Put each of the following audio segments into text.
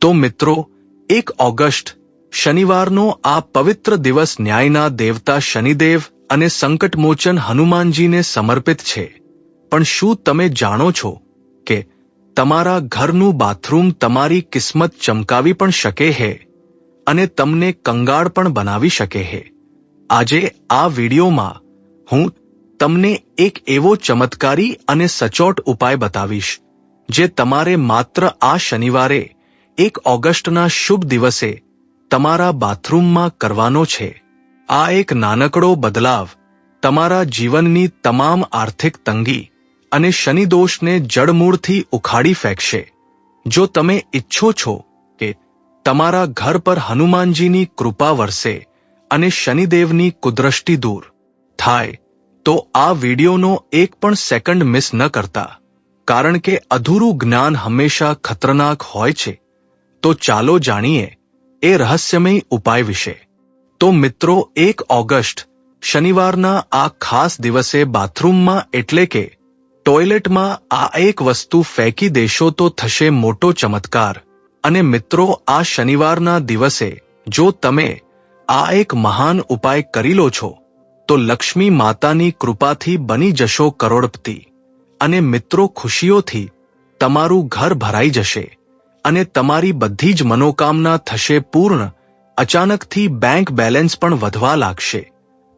તો મિત્રો 1 ઓગસ્ટ શનિવારનો આ પવિત્ર દિવસ ન્યાયના દેવતા શનિદેવ અને સંકટમોચન હનુમાનજીને સમર્પિત છે. પણ શું તમે જાણો છો કે તમારા ઘરનું બાથરૂમ તમારી કિસ્મત ચમકાવી પણ શકે છે અને તમને કંગાળ પણ બનાવી શકે છે? આજે આ વિડીયોમાં હું તમને એક એવો ચમત્કારી અને સચોટ ઉપાય બતાવીશ જે તમારે માત્ર આ શનિવારે 1 ઓગસ્ટના શુભ દિવસે તમારા બાથરૂમમાં કરવાનો છે. આ એક નાનકડો બદલાવ તમારા જીવનની તમામ આર્થિક તંગી અને શનિદોષને જડમૂળથી ઉખાડી ફેંકશે. જો તમે ઈચ્છો છો કે તમારા ઘર પર હનુમાનજીની કૃપા વરસે અને શનિદેવની કુદૃષ્ટિ દૂર થાય તો આ વિડીયોનો એક પણ સેકન્ડ મિસ ન કરતા, કારણ કે અધૂરું જ્ઞાન હંમેશા ખતરનાક હોય છે. તો ચાલો જાણીએ એ રહસ્યમય ઉપાય વિશે. તો મિત્રો 1 ઓગસ્ટ શનિવારના આ ખાસ દિવસે બાથરૂમમાં એટલે કે ટોયલેટમાં આ એક વસ્તુ ફેંકી દેશો તો થશે મોટો ચમત્કાર. અને મિત્રો આ શનિવારના દિવસે જો તમે આ એક મહાન ઉપાય કરી લો છો તો લક્ષ્મી માતાની કૃપાથી બની જશો કરોડપતિ. અને મિત્રો ખુશીઓથી તમારું ઘર ભરાઈ જશે અને તમારી બધી જ મનોકામના થશે પૂર્ણ. અચાનકથી બેંક બેલેન્સ પણ વધવા લાગશે,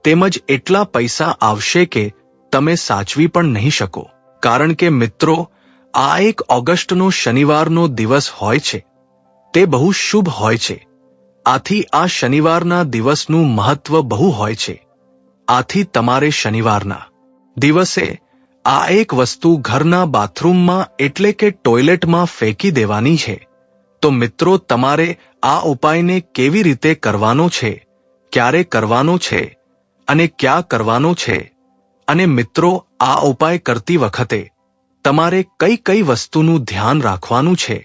તેમજ એટલા પૈસા આવશે કે તમે સાચવી પણ નહીં શકો. કારણ કે મિત્રો આ 1 ઓગસ્ટનો શનિવારનો દિવસ હોય છે, તે બહુ શુભ હોય છે. આથી આ શનિવારના દિવસનું મહત્વ બહુ હોય છે. આથી તમારે શનિવારના દિવસે આ એક વસ્તુ ઘરના બાથરૂમમાં એટલે કે ટોયલેટમાં ફેંકી દેવાની છે. તો મિત્રો તમારે આ ઉપાયને કેવી રીતે કરવાનો છે, ક્યારે કરવાનો છે અને ક્યાં કરવાનો છે, અને મિત્રો આ ઉપાય કરતી વખતે તમારે કઈ કઈ વસ્તુનું ધ્યાન રાખવાનું છે,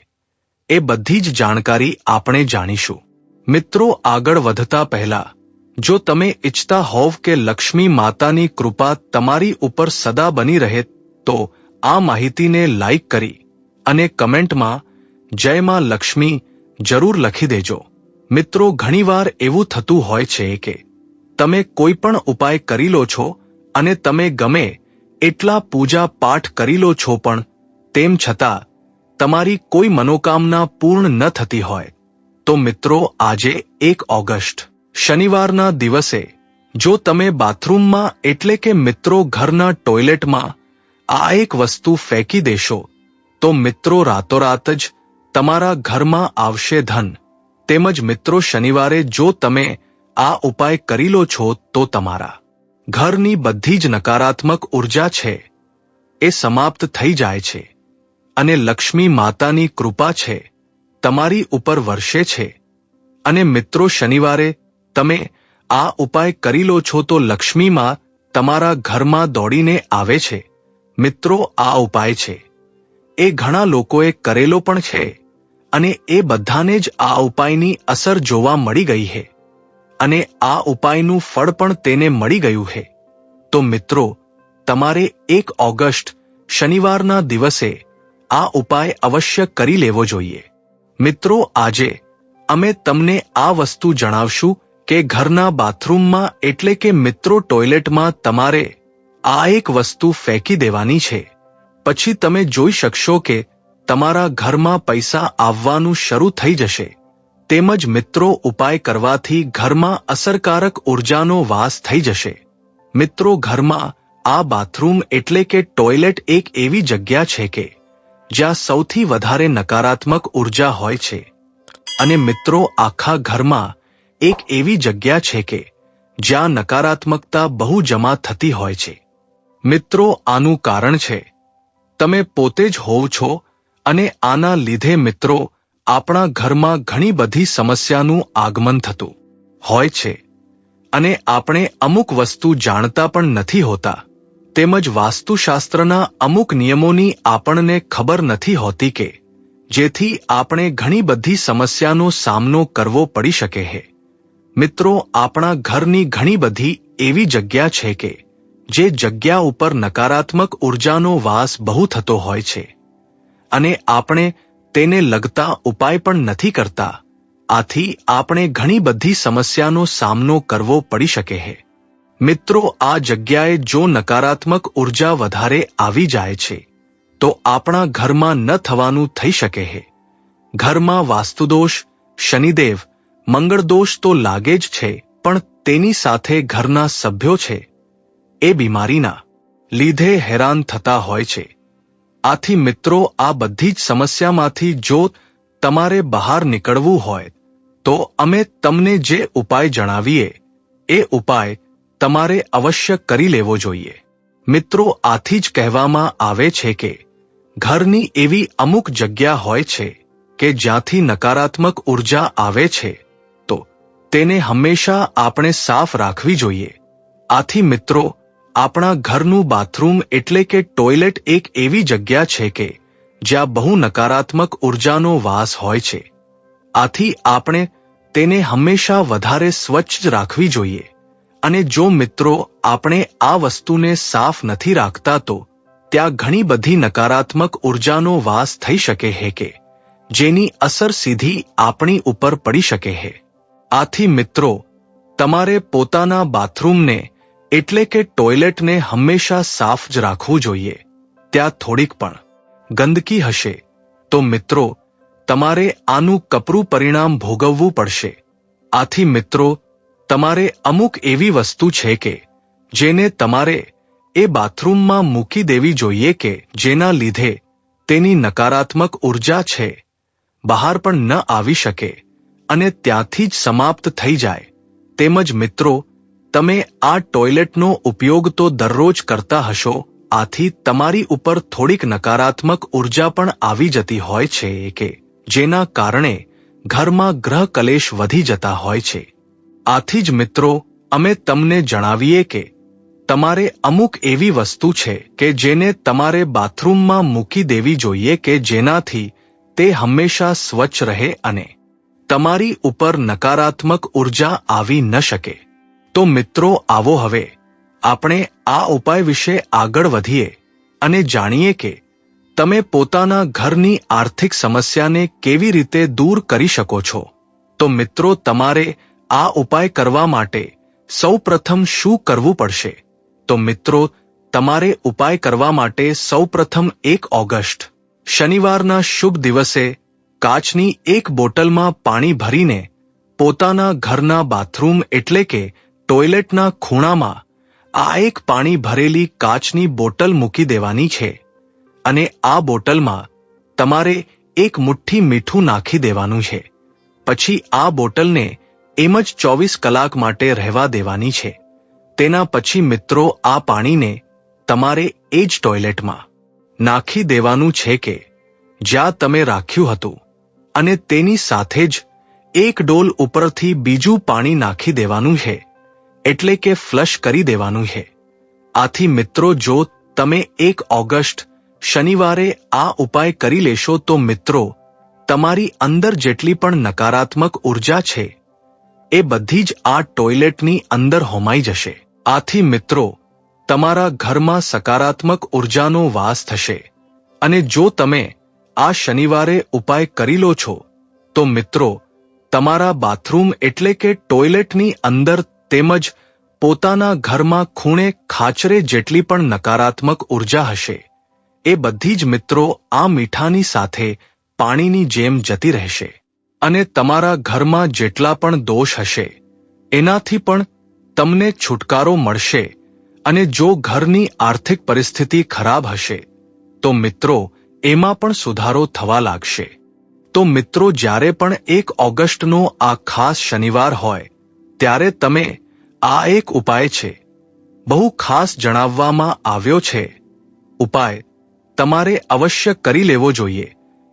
એ બધી જ જાણકારી આપણે જાણીશું. મિત્રો આગળ વધતા પહેલા જો તમે ઈચ્છતા હોવ કે લક્ષ્મી માતાની કૃપા તમારી ઉપર સદા બની રહે તો આ માહિતીને લાઈક કરી અને કમેન્ટમાં જય માં લક્ષ્મી જરૂર લખી દેજો. મિત્રો ઘણીવાર એવું થતું હોય છે કે તમે કોઈ પણ ઉપાય કરી લો છો અને તમે ગમે એટલા પૂજા પાઠ કરી લો છો પણ તેમ છતાં તમારી કોઈ મનોકામના પૂર્ણ ન થતી હોય. તો મિત્રો આજે 1 ઓગસ્ટ શનિવારના દિવસે જો તમે બાથરૂમમાં એટલે કે મિત્રો ઘરના ટોયલેટમાં આ એક વસ્તુ ફેંકી દેશો તો મિત્રો રાતોરાત જ તમારા ઘરમાં આવશે ધન. તેમજ મિત્રો શનિવારે જો તમે આ ઉપાય કરી લો છો તો તમારા ઘરની બધી જ નકારાત્મક ઉર્જા છે એ સમાપ્ત થઈ જાય છે અને લક્ષ્મી માતાની કૃપા છે તમારી ઉપર વર્ષે છે. અને મિત્રો શનિવારે તમે આ ઉપાય કરી લો છો તો લક્ષ્મીમાં તમારા ઘરમાં દોડીને આવે છે. મિત્રો આ ઉપાય છે એ ઘણા લોકોએ કરેલો પણ છે અને એ બધાને જ આ ઉપાયની અસર જોવા મળી ગઈ છે અને આ ઉપાયનું ફળ પણ તેને મળી ગયું છે. તો મિત્રો તમારે 1 ઓગસ્ટ શનિવારના દિવસે આ ઉપાય અવશ્ય કરી લેવો જોઈએ. મિત્રો આજે અમે તમને આ વસ્તુ જણાવશું કે ઘરના બાથરૂમમાં એટલે કે મિત્રો ટોયલેટમાં તમારે આ એક વસ્તુ ફેંકી દેવાની છે. પછી તમે જોઈ શકશો કે તમારા ઘરમાં પૈસા આવવાનું શરૂ થઈ જશે. તેમજ મિત્રો ઉપાય કરવાથી ઘરમાં અસરકારક ઉર્જાનો વાસ થઈ જશે. મિત્રો ઘરમાં આ બાથરૂમ એટલે કે ટોયલેટ એક એવી જગ્યા છે કે જ્યાં સૌથી વધારે નકારાત્મક ઉર્જા હોય છે અને મિત્રો આખા ઘરમાં એક એવી જગ્યા છે કે જ્યાં નકારાત્મકતા બહુ જમા થતી હોય છે. મિત્રો આનું કારણ છે તમે પોતે જ હોવ છો અને આના લીધે મિત્રો આપણા ઘરમાં ઘણી બધી સમસ્યાનું આગમન થતું હોય છે અને આપણે અમુક વસ્તુ જાણતા પણ નથી હોતા. તેમજ વાસ્તુશાસ્ત્રના અમુક નિયમોની આપણને ખબર નથી હોતી કે જેથી આપણે ઘણી બધી સમસ્યાનો સામનો કરવો પડી શકે છે. મિત્રો આપણા ઘરની ઘણી બધી એવી જગ્યા છે કે જે જગ્યા ઉપર નકારાત્મક ઉર્જાનો વાસ બહુ થતો હોય છે અને આપણે તેને લગતા ઉપાય પણ નથી કરતા. આથી આપણે ઘણી બધી સમસ્યાનો સામનો કરવો પડી શકે છે. મિત્રો, આ જગ્યાએ જો નકારાત્મક ઉર્જા વધારે આવી જાય છે તો આપણા ઘરમાં ન થવાનું થઈ શકે છે. ઘરમાં વાસ્તુદોષ, શનિદેવ, મંગળદોષ તો લાગે જ છે, પણ તેની સાથે ઘરના સભ્યો છે એ બીમારીના લીધે હેરાન થતા હોય છે. આથી મિત્રો, આ બધી જ સમસ્યામાંથી જો તમારે બહાર નીકળવું હોય તો અમે તમને જે ઉપાય જણાવીએ એ ઉપાય તમારે અવશ્ય કરી લેવો જોઈએ. મિત્રો, આથી જ કહેવામાં આવે છે કે ઘરની એવી અમુક જગ્યા હોય છે કે જ્યાંથી નકારાત્મક ઉર્જા આવે છે તો તેને હંમેશા આપણે સાફ રાખવી જોઈએ. આથી મિત્રો, આપણા ઘરનું બાથરૂમ એટલે કે ટોયલેટ એક એવી જગ્યા છે કે જ્યાં બહુ નકારાત્મક ઉર્જાનો વાસ હોય છે. આથી આપણે તેને હંમેશા વધારે સ્વચ્છ જ રાખવી જોઈએ. અને જો મિત્રો આપણે આ વસ્તુને સાફ નથી રાખતા તો ત્યાં ઘણી બધી નકારાત્મક ઉર્જાનો વાસ થઈ શકે છે કે જેની અસર સીધી આપણી ઉપર પડી શકે છે. આથી મિત્રો, તમારે પોતાના બાથરૂમને એટલે કે ટોયલેટને હંમેશા સાફ જ રાખવું જોઈએ. ત્યાં થોડીક પણ ગંદકી હશે તો મિત્રો તમારે આનું કપરું પરિણામ ભોગવવું પડશે. આથી મિત્રો, તમારે અમુક એવી વસ્તુ છે કે જેને તમારે એ બાથરૂમમાં મૂકી દેવી જોઈએ કે જેના લીધે તેની નકારાત્મક ઉર્જા છે બહાર પણ ન આવી શકે અને ત્યાંથી જ સમાપ્ત થઈ જાય. તેમજ મિત્રો, તમે આ ટોયલેટનો ઉપયોગ તો દરરોજ કરતા હશો. આથી તમારી ઉપર થોડીક નકારાત્મક ઉર્જા પણ આવી જતી હોય છે કે જેના કારણે ઘરમાં ગ્રહ કલેશ વધી જતા હોય છે. આથી જ મિત્રો, અમે તમને જણાવીએ કે તમારે અમુક એવી વસ્તુ છે કે જેને તમારે બાથરૂમમાં મૂકી દેવી જોઈએ કે જેનાથી તે હંમેશા સ્વચ્છ રહે અને તમારી ઉપર નકારાત્મક ઉર્જા આવી ન શકે. તો મિત્રો, આવો હવે આપણે આ ઉપાય વિશે આગળ વધીએ અને જાણીએ કે તમે પોતાના ઘરની આર્થિક સમસ્યાને કેવી રીતે દૂર કરી શકો છો. તો મિત્રો, તમારે આ ઉપાય કરવા માટે સૌપ્રથમ શું કરવું પડશે? તો મિત્રો, તમારે ઉપાય કરવા માટે સૌપ્રથમ 1 ઓગસ્ટ શનિવારના શુભ દિવસે કાચની એક બોટલમાં પાણી ભરીને પોતાના ઘરના બાથરૂમ એટલે કે ટોયલેટના ખૂણામાં આ એક પાણી ભરેલી કાચની બોટલ મૂકી દેવાની છે અને આ બોટલમાં તમારે 1 મુઠ્ઠી મીઠું નાખી દેવાનું છે. પછી આ બોટલને એમ જ 24 કલાક માટે રહેવા દેવાની છે. તેના પછી મિત્રો, આ પાણીને તમારે એ જ ટોયલેટમાં નાખી દેવાનું છે કે જ્યાં તમે રાખ્યું હતું અને તેની સાથે જ 1 ડોલ ઉપરથી બીજું પાણી નાખી દેવાનું છે એટલે કે ફ્લશ કરી દેવાનું છે. આથી મિત્રો, જો તમે 1 ઓગસ્ટ શનિવારે આ ઉપાય કરી લેશો તો મિત્રો તમારી અંદર જેટલી પણ નકારાત્મક ઉર્જા છે એ બધી જ આ ટોયલેટની અંદર હોમાઈ જશે. આથી મિત્રો, તમારા ઘરમાં સકારાત્મક ઉર્જાનો વાસ થશે. અને જો તમે આ શનિવારે ઉપાય કરી લો છો તો મિત્રો તમારા બાથરૂમ એટલે કે ટોયલેટની અંદર તેમજ પોતાના ઘરમાં ખૂણે ખાચરે જેટલી પણ નકારાત્મક ઉર્જા હશે એ બધી જ મિત્રો આ મીઠાની સાથે પાણીની જેમ જતી રહેશે અને તમારા ઘરમાં જેટલા પણ દોષ હશે એનાથી પણ તમને છુટકારો મળશે. અને જો ઘરની આર્થિક પરિસ્થિતિ ખરાબ હશે તો મિત્રો એમાં પણ સુધારો થવા લાગશે. તો મિત્રો, જ્યારે પણ 1 ઓગસ્ટનો આ ખાસ શનિવાર હોય ત્યારે તમે આ એક ઉપાય છે બહુ ખાસ જણાવવામાં આવ્યો છે. ઉપાય તમારે અવશ્ય કરી લેવો જોઈએ.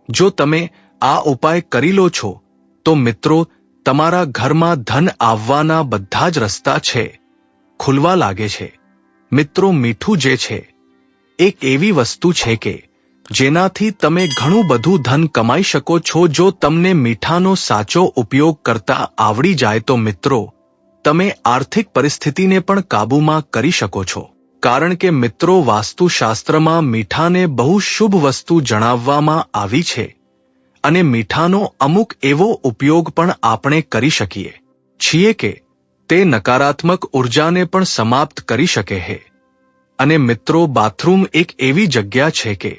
જો તમે આ ઉપાય કરી લો છો તો મિત્રો તમારા ઘરમાં ધન આવવાના બધા જ રસ્તા છે ખુલવા લાગે છે. મિત્રો, મીઠું જે છે એક એવી વસ્તુ છે કે જેનાથી તમે ઘણું બધું ધન કમાઈ શકો છો. જો તમને મીઠાનો સાચો ઉપયોગ કરતા આવડી જાય તો મિત્રો તમે આર્થિક પરિસ્થિતિને પણ કાબૂમાં કરી શકો છો. કારણ કે મિત્રો વાસ્તુશાસ્ત્રમાં મીઠાને બહુ શુભ વસ્તુ જણાવવામાં આવી છે અને મીઠાનો અમુક એવો ઉપયોગ પણ આપણે કરી શકીએ છીએ કે તે નકારાત્મક ઉર્જાને પણ સમાપ્ત કરી શકે છે. અને મિત્રો, બાથરૂમ એક એવી જગ્યા છે કે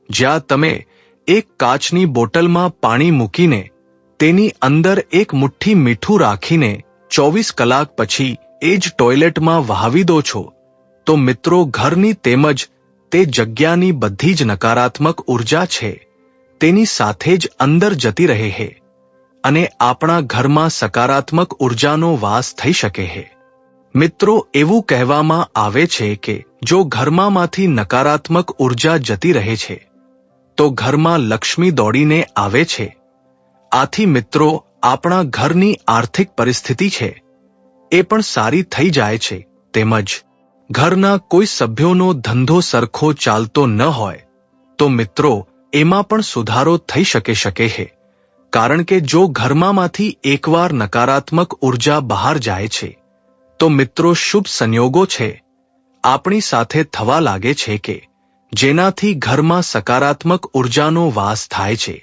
જ્યાં તમે એક કાચની બોટલમાં પાણી મૂકીને તેની અંદર એક મુઠ્ઠી મીઠું રાખીને 24 કલાક પછી એ જ ટોયલેટમાં વહાવી દો છો, તો મિત્રો, ઘરની તેમજ તે જગ્યાની બધી જ નકારાત્મક ઉર્જા છે તેની સાથે જ અંદર જતી રહે છે અને આપણા ઘરમાં સકારાત્મક ઉર્જાનો વાસ થઈ શકે છે. મિત્રો, એવું કહેવામાં આવે છે કે જો ઘરમાંથી નકારાત્મક ઉર્જા જતી રહે છે તો ઘરમાં લક્ષ્મી દોડીને આવે છે. આથી મિત્રો, આપણા ઘરની આર્થિક પરિસ્થિતિ છે એ પણ સારી થઈ જાય છે. તેમજ ઘરના કોઈ સભ્યોનો ધંધો સરખો ચાલતો ન હોય તો મિત્રો, એમાં પણ સુધારો થઈ શકે છે. કારણ કે જો ઘરમાંથી એકવાર નકારાત્મક ઉર્જા બહાર જાય છે તો મિત્રો, શુભ સંયોગો છે આપણી સાથે થવા લાગે છે કે જેનાથી ઘરમાં સકારાત્મક ઉર્જાનો વાસ થાય છે.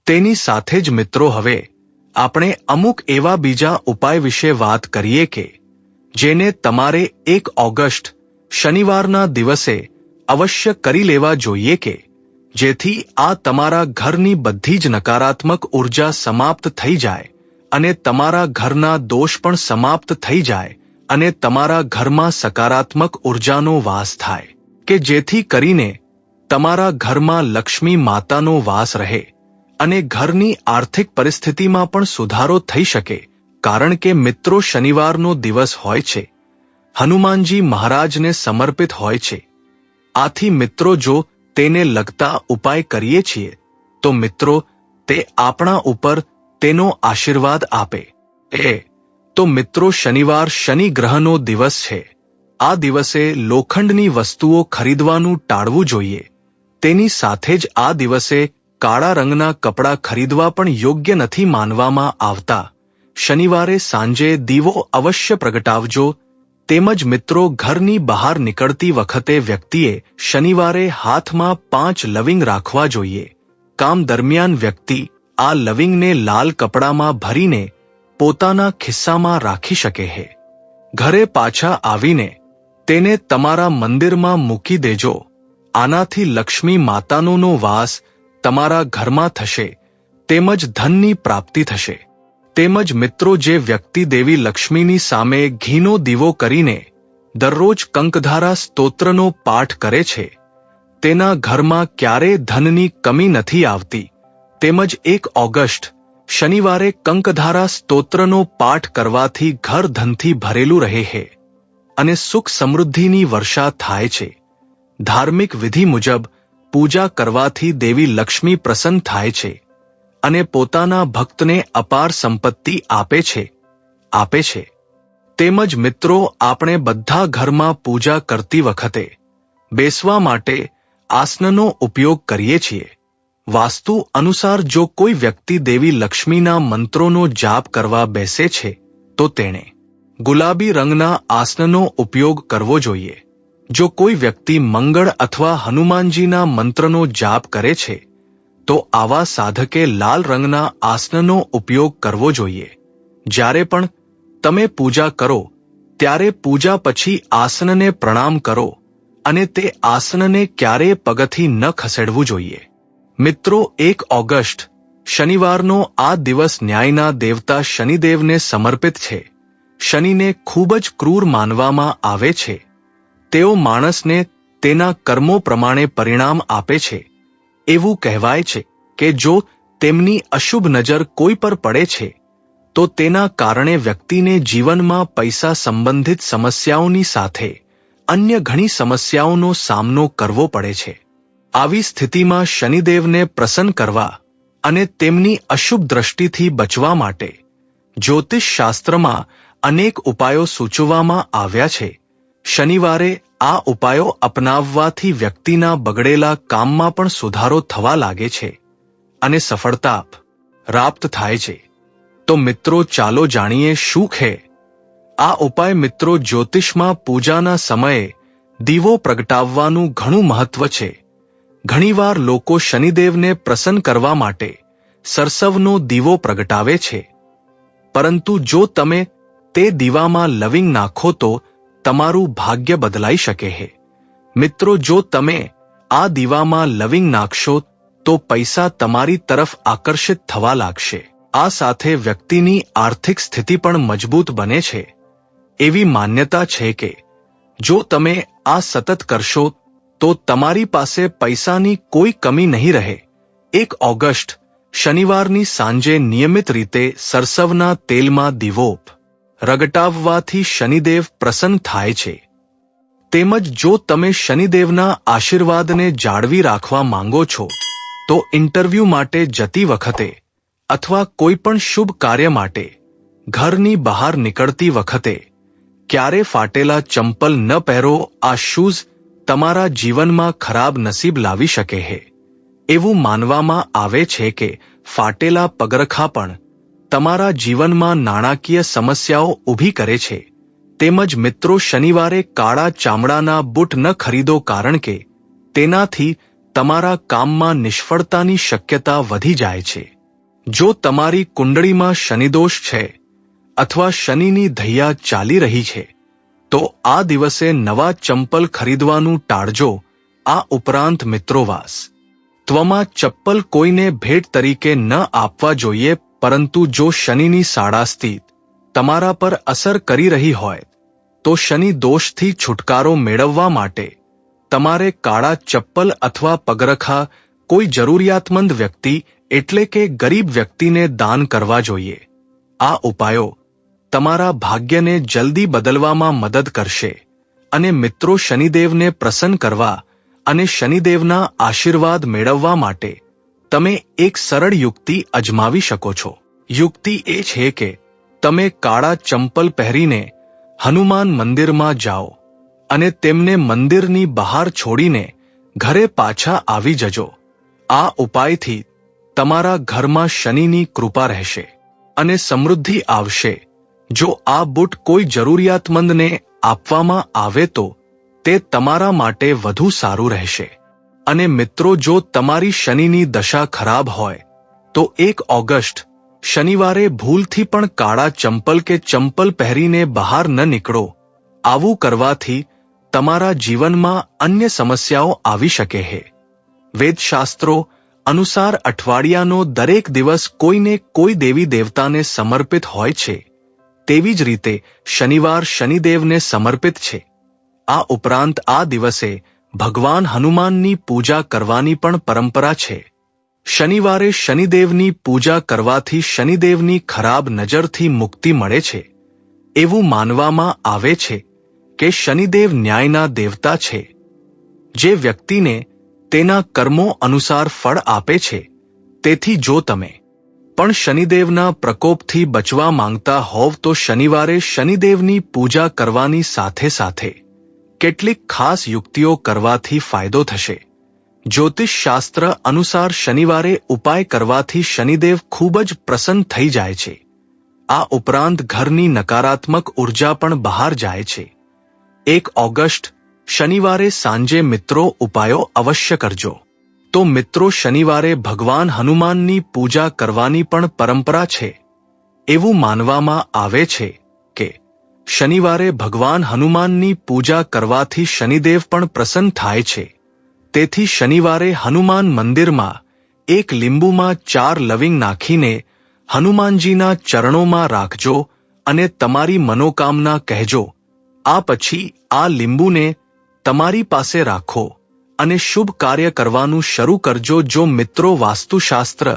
તેની સાથે જ મિત્રો, હવે આપણે અમુક એવા બીજા ઉપાય વિશે વાત કરીએ કે જેને તમારે 1 ઓગસ્ટ શનિવારના દિવસે અવશ્ય કરી લેવા જોઈએ કે જેથી આ તમારા ઘરની બધી જ નકારાત્મક ઉર્જા સમાપ્ત થઈ જાય અને તમારા ઘરના દોષ પણ સમાપ્ત થઈ જાય અને તમારા ઘરમાં સકારાત્મક ઉર્જાનો વાસ થાય કે જેથી કરીને તમારા ઘરમાં લક્ષ્મી માતાનો વાસ રહે અને ઘરની આર્થિક પરિસ્થિતિમાં પણ સુધારો થઈ શકે. કારણ કે મિત્રો, શનિવારનો દિવસ હોય છે હનુમાનજી મહારાજને સમર્પિત હોય છે. આથી મિત્રો, જો તેને લગતા ઉપાય કરીએ છીએ તો મિત્રો, તે આપણા ઉપર તેનો આશીર્વાદ આપે. તો મિત્રો, શનિવાર શનિ ગ્રહનો દિવસ છે. આ દિવસે લોખંડની વસ્તુઓ ખરીદવાનું ટાળવું જોઈએ. તેની સાથે જ આ દિવસે કાળા રંગના કપડાં ખરીદવા પણ યોગ્ય નથી માનવામાં આવતા. શનિવારે સાંજે દીવો અવશ્ય પ્રગટાવજો. તેમજ મિત્રો, ઘરની બહાર નીકળતી વખતે વ્યક્તિએ શનિવારે હાથમાં 5 લવિંગ રાખવા જોઈએ. કામ દરમિયાન વ્યક્તિ આ લવિંગને લાલ કપડામાં ભરીને પોતાના ખિસ્સામાં રાખી શકે છે. ઘરે પાછા આવીને તેને તમારા મંદિરમાં મૂકી દેજો. આનાથી લક્ષ્મી માતાનો વાસ તમારા ઘરમાં થશે તેમજ ધનની પ્રાપ્તિ થશે. તેમજ મિત્રો, જે વ્યક્તિ દેવી લક્ષ્મીની સામે ઘીનો દીવો કરીને દરરોજ કંકધારા સ્તોત્રનો પાઠ કરે છે તેના ઘરમાં ક્યારેય ધનની કમી નથી આવતી. તેમજ 1 ઓગસ્ટ શનિવારે કંકધારા સ્તોત્રનો પાઠ કરવાથી ઘર ધનથી ભરેલું રહે છે અને સુખ સમૃદ્ધિની વર્ષા થાય છે. ધાર્મિક વિધિ મુજબ પૂજા કરવાથી દેવી લક્ષ્મી પ્રસન્ન થાય છે અને પોતાના ભક્તને અપાર સંપત્તિ આપે છે. તેમજ મિત્રો, આપણે બધા ઘરમાં પૂજા કરતી વખતે બેસવા માટે આસનનો ઉપયોગ કરીએ છીએ. વાસ્તુ અનુસાર જો કોઈ વ્યક્તિ દેવી લક્ષ્મીના મંત્રોનો જાપ કરવા બેસે છે તો તેણે ગુલાબી રંગના આસનનો ઉપયોગ કરવો જોઈએ. જો કોઈ વ્યક્તિ મંગળ અથવા હનુમાનજીના મંત્રનો જાપ કરે છે તો આવા સાધકે લાલ રંગના આસનનો ઉપયોગ કરવો જોઈએ. જ્યારે પણ તમે પૂજા કરો ત્યારે પૂજા પછી આસનને પ્રણામ કરો અને તે આસનને ક્યારેય પગથી ન ખસેડવું જોઈએ. મિત્રો, 1 ઓગસ્ટ શનિવારનો આ દિવસ ન્યાયના દેવતા શનિદેવને સમર્પિત છે. શનિને ખૂબ જ ક્રૂર માનવામાં આવે છે. તેઓ માણસને તેના કર્મો પ્રમાણે પરિણામ આપે છે. એવું કહેવાય છે કે જો તેમની અશુભ નજર કોઈ પર પડે છે તો તેના કારણે વ્યક્તિને જીવનમાં પૈસા સંબંધિત સમસ્યાઓની સાથે અન્ય ઘણી સમસ્યાઓનો સામનો કરવો પડે છે. આવી સ્થિતિમાં શનિદેવને પ્રસન્ન કરવા અને તેમની અશુભ દ્રષ્ટિથી બચવા માટે જ્યોતિષ શાસ્ત્રમાં અનેક ઉપાયો સૂચવવામાં આવ્યા છે. શનિવારે આ ઉપાયો અપનાવવાથી વ્યક્તિના બગડેલા કામમાં પણ સુધારો થવા લાગે છે અને સફળતા પ્રાપ્ત થાય છે. તો મિત્રો, ચાલો જાણીએ શું છે આ ઉપાય. મિત્રો, જ્યોતિષમાં પૂજાના સમયે દીવો પ્રગટાવવાનું ઘણું મહત્વ છે. ઘણીવાર લોકો શનિદેવને પ્રસન્ન કરવા માટે સરસવનો દીવો પ્રગટાવે છે. પરંતુ જો તમે તે દીવામાં લવિંગ નાખો તો તમારું ભાગ્ય બદલાઈ શકે છે. મિત્રો, જો તમે આ દીવામાં લવિંગ નાખશો તો પૈસા તમારી તરફ આકર્ષિત થવા લાગશે. આ સાથે વ્યક્તિની આર્થિક સ્થિતિ પણ મજબૂત બને છે. એવી માન્યતા છે કે જો તમે આ સતત કરશો તો તમારી પાસે પૈસાની કોઈ કમી નહીં રહે. 1 ઓગસ્ટ શનિવારની સાંજે નિયમિત રીતે સરસવના તેલમાં દીવો પ્રગટાવવાથી શનિદેવ પ્રસન્ન થાય છે. તેમજ જો તમે શનિદેવના આશીર્વાદને જાળવી રાખવા માંગો છો તો ઇન્ટરવ્યૂ માટે જતી વખતે અથવા કોઈ પણ શુભ કાર્ય માટે ઘરની બહાર નીકળતી વખતે ક્યારે ફાટેલા ચંપલ ન પહેરો. આ શૂઝ તમારા જીવનમાં ખરાબ નસીબ લાવી શકે છે. એવું માનવામાં આવે છે કે ફાટેલા પગરખાં પણ તમારા જીવનમાં નાણાકીય સમસ્યાઓ ઊભી કરે છે. તેમજ મિત્રો, શનિવારે કાળા ચામડાના બૂટ ન ખરીદો, કારણ કે તેનાથી તમારા કામમાં નિષ્ફળતાની શક્યતા વધી જાય છે. જો તમારી કુંડળીમાં શનિદોષ છે અથવા શનિની ધૈયા ચાલી રહી છે તો આ દિવસે નવા ચંપલ ખરીદવાનું ટાળજો. આ ઉપરાંત મિત્રો, વાસ્તવમાં ચપ્પલ કોઈને ભેટ તરીકે ન આપવા જોઈએ, પરંતુ જો શનિની સાડા સ્થિતિ તમારા પર અસર કરી રહી હોય તો શનિ દોષથી છુટકારો મેળવવા માટે તમારે કાળા ચપ્પલ અથવા પગરખાં કોઈ જરૂરિયાતમંદ વ્યક્તિ એટલે કે ગરીબ વ્યક્તિને દાન કરવા જોઈએ. આ ઉપાયો તમારા ભાગ્યને જલ્દી બદલવામાં મદદ કરશે. અને મિત્રો, શનિદેવને પ્રસન્ન કરવા અને શનિદેવના આશીર્વાદ મેળવવા માટે તમે એક સરળ યુક્તિ અજમાવી શકો છો. યુક્તિ એ છે કે તમે કાળા ચંપલ પહેરીને હનુમાન મંદિરમાં જાઓ અને તેમને મંદિરની બહાર છોડીને ઘરે પાછા આવી જજો. આ ઉપાયથી તમારા ઘરમાં શનિની કૃપા રહેશે અને સમૃદ્ધિ આવશે. જો આ બૂટ કોઈ જરૂરિયાતમંદને આપવામાં આવે તો તે તમારા માટે વધુ સારું રહેશે. અને મિત્રો, જો તમારી શનિની દશા ખરાબ હોય તો 1 ઓગસ્ટ શનિવારે ભૂલથી પણ કાળા ચંપલ કે ચંપલ પહેરીને બહાર ન નીકળો. આવું કરવાથી તમારા જીવનમાં અન્ય સમસ્યાઓ આવી શકે છે. વેદશાસ્ત્રો અનુસાર અઠવાડિયાનો દરેક દિવસ કોઈને કોઈ દેવી દેવતાને સમર્પિત હોય છે. તેવી જ રીતે શનિવાર શનિદેવને સમર્પિત છે. આ ઉપરાંત આ દિવસે ભગવાન હનુમાનની પૂજા કરવાની પણ પરંપરા છે. શનિવારે શનિદેવની પૂજા કરવાથી શનિદેવની ખરાબ નજરથી મુક્તિ મળે છે. એવું માનવામાં આવે છે કે શનિદેવ ન્યાયના દેવતા છે, જે વ્યક્તિને તેના કર્મો અનુસાર ફળ આપે છે. તેથી જો તમે પણ શનિદેવના પ્રકોપથી બચવા માંગતા હોવ તો શનિવારે શનિદેવની પૂજા કરવાની સાથે સાથે કેટલીક ખાસ યુક્તિઓ કરવાથી ફાયદો થશે. જ્યોતિષશાસ્ત્ર અનુસાર શનિવારે ઉપાય કરવાથી શનિદેવ ખૂબ જ પ્રસન્ન થઈ જાય છે. આ ઉપરાંત ઘરની નકારાત્મક ઉર્જા પણ બહાર જાય છે. 1 ઓગસ્ટ શનિવારે સાંજે મિત્રો ઉપાયો અવશ્ય કરજો. તો મિત્રો, શનિવારે ભગવાન હનુમાનની પૂજા કરવાની પણ પરંપરા છે. એવું માનવામાં આવે છે કે શનિવારે ભગવાન હનુમાનની પૂજા કરવાથી શનિદેવ પણ પ્રસન્ન થાય છે. તેથી શનિવારે હનુમાન મંદિરમાં 1 લીંબુમાં 4 લવિંગ નાખીને હનુમાનજીના ચરણોમાં રાખજો અને તમારી મનોકામના કહેજો. આ પછી આ લીંબુને તમારી પાસે રાખો અને શુભ કાર્ય કરવાનું શરૂ કરજો. જો મિત્રો, વાસ્તુશાસ્ત્ર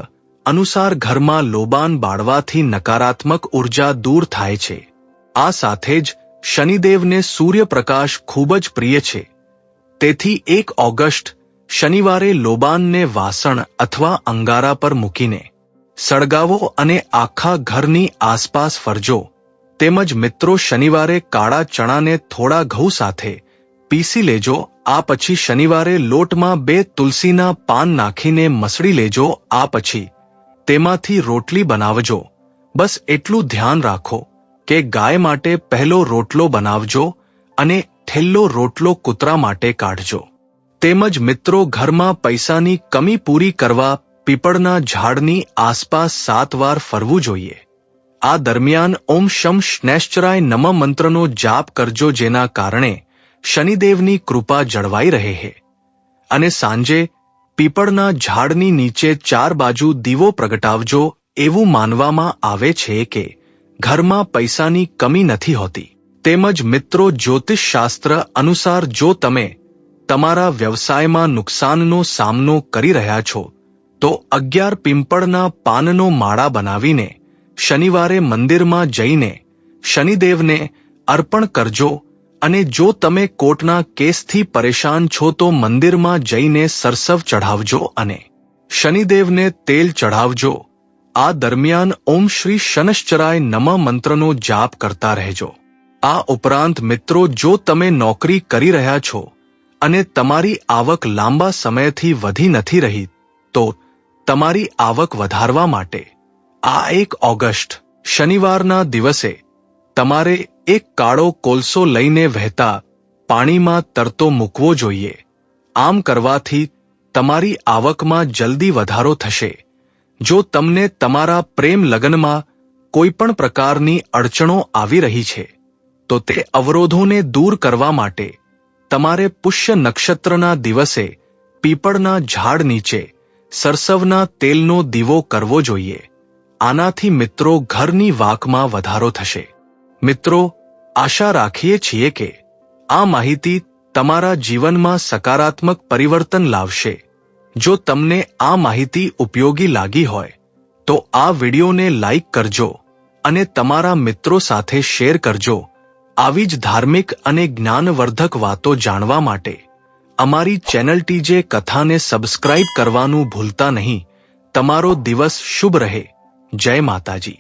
અનુસાર ઘરમાં લોબાન બાળવાથી નકારાત્મક ઉર્જા દૂર થાય છે. આ સાથે જ શનિદેવને સૂર્યપ્રકાશ ખૂબ જ પ્રિય છે. તેથી 1 ઓગસ્ટ શનિવારે લોબાનને વાસણ અથવા અંગારા પર મૂકીને સળગાવો અને આખા ઘરની આસપાસ ફરજો. તેમજ મિત્રો, શનિવારે કાળા ચણાને થોડા ઘઉં સાથે પીસી લેજો. આ પછી શનિવારે લોટમાં 2 તુલસીના પાન નાખીને મસળી લેજો. આ પછી તેમાંથી રોટલી બનાવજો. બસ એટલું ધ્યાન રાખો કે ગાય માટે પહેલો રોટલો બનાવજો અને છેલ્લો રોટલો કૂતરા માટે કાઢજો. તેમજ મિત્રો, ઘરમાં પૈસાની કમી પૂરી કરવા પીપળના ઝાડની આસપાસ 7 વાર ફરવું જોઈએ. આ દરમિયાન ઓમ શમ શ્નૈશ્ચરાય નમઃ મંત્રનો જાપ કરજો, જેના કારણે શનિદેવની કૃપા જળવાઈ રહે છે. અને સાંજે પીપળના ઝાડની નીચે 4 બાજુ દીવો પ્રગટાવજો. એવું માનવામાં આવે છે કે ઘરમાં પૈસાની કમી નથી હોતી. તેમજ મિત્રો, જ્યોતિષશાસ્ત્ર અનુસાર જો તમે તમારા વ્યવસાયમાં નુકસાનનો સામનો કરી રહ્યા છો તો 11 પીપળના પાનનો માળા બનાવીને શનિવારે મંદિરમાં જઈને શનિદેવને અર્પણ કરજો. અને જો તમે કોર્ટના કેસથી પરેશાન છો તો મંદિરમાં જઈને સરસવ ચઢાવજો અને શનિદેવને તેલ ચઢાવજો. આ દરમિયાન ઓમ શ્રી શનશ્ચરાય નમઃ મંત્રનો જાપ કરતા રહેજો. આ ઉપરાંત મિત્રો, જો તમે નોકરી કરી રહ્યા છો અને તમારી આવક લાંબા સમયથી વધી નથી રહી તો તમારી આવક વધારવા માટે આ 1 ઓગસ્ટ શનિવારના દિવસે તમારે એક કાળો કોલસો લઈને વહેતા પાણીમાં તરતો મૂકવો જોઈએ. આમ કરવાથી તમારી આવકમાં જલ્દી વધારો થશે. જો તમને તમારા પ્રેમ લગ્નમાં કોઈ પણ પ્રકારની અડચણો આવી રહી છે તો તે અવરોધોને દૂર કરવા માટે તમારે પુષ્ય નક્ષત્રના દિવસે પીપળના ઝાડ નીચે સરસવના તેલનો દીવો કરવો જોઈએ. આનાથી મિત્રો ઘરની વાકમાં વધારો થશે. મિત્રો, આશા રાખીએ છીએ કે આ માહિતી તમારા જીવનમાં સકારાત્મક પરિવર્તન લાવશે. જો તમને આ માહિતી ઉપયોગી લાગી હોય તો આ વિડીયોને લાઈક કરજો અને તમારા મિત્રો સાથે શેર કરજો. આવી જ ધાર્મિક અને જ્ઞાનવર્ધક વાતો જાણવા માટે અમારી ચેનલ ટીજે કથાને સબસ્ક્રાઇબ કરવાનું ભૂલતા નહીં. તમારો દિવસ શુભ રહે. જય માતાજી.